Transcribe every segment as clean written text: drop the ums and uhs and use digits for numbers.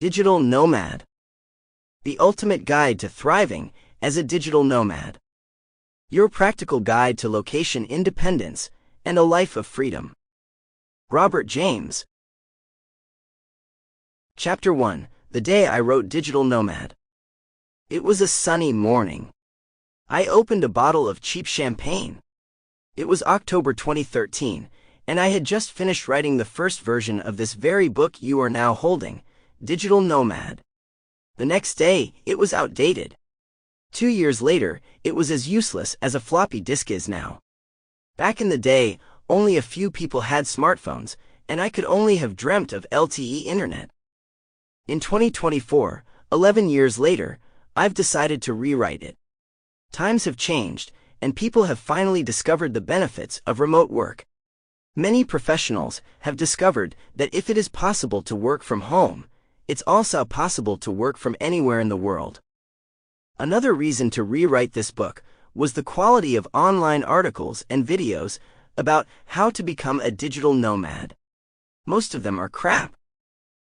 Digital Nomad. The ultimate guide to thriving as a digital nomad. Your practical guide to location independence and a life of freedom. Robert James. Chapter 1. The day I wrote Digital Nomad. It was a sunny morning. I opened a bottle of cheap champagne. It was October 2013, and I had just finished writing the first version of this very book you are now holding, Digital Nomad. The next day, it was outdated. 2 years later, it was as useless as a floppy disk is now. Back in the day, only a few people had smartphones, and I could only have dreamt of LTE internet. In 2024, 11 years later, I've decided to rewrite it. Times have changed, and people have finally discovered the benefits of remote work. Many professionals have discovered that if it is possible to work from home, it's also possible to work from anywhere in the world. Another reason to rewrite this book was the quality of online articles and videos about how to become a digital nomad. Most of them are crap,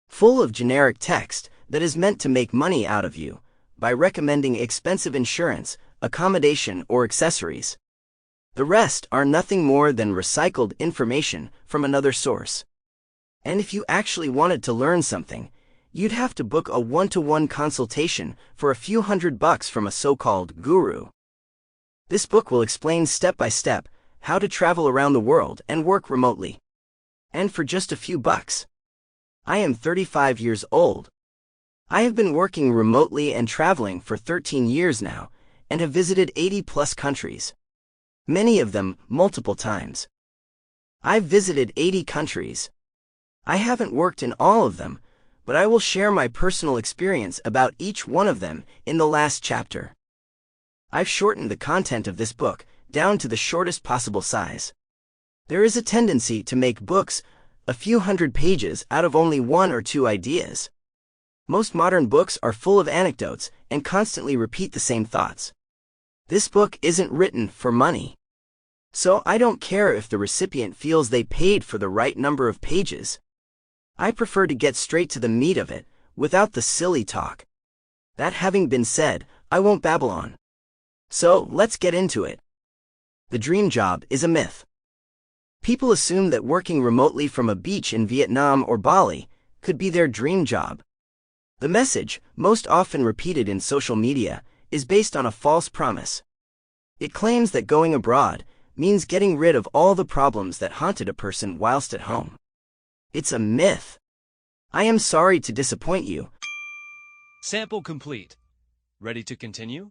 full of generic text that is meant to make money out of you by recommending expensive insurance, accommodation, or accessories. The rest are nothing more than recycled information from another source. And if you actually wanted to learn something, you'd have to book a one-to-one consultation for a few $100 from a so-called guru. This book will explain step by step how to travel around the world and work remotely. And for just a few bucks. I am 35 years old. I have been working remotely and traveling for 13 years now, and have visited 80+ countries. Many of them multiple times. I've visited 80 countries. I haven't worked in all of them, but I will share my personal experience about each one of them in the last chapter. I've shortened the content of this book down to the shortest possible size. There is a tendency to make books a few hundred pages out of only 1 or 2 ideas. Most modern books are full of anecdotes and constantly repeat the same thoughts. This book isn't written for money. So I don't care if the recipient feels they paid for the right number of pages. I prefer to get straight to the meat of it, without the silly talk. That having been said, I won't babble on. So, let's get into it. The dream job is a myth. People assume that working remotely from a beach in Vietnam or Bali could be their dream job. The message, most often repeated in social media, is based on a false promise. It claims that going abroad means getting rid of all the problems that haunted a person whilst at home. It's a myth. I am sorry to disappoint you. Sample complete. Ready to continue?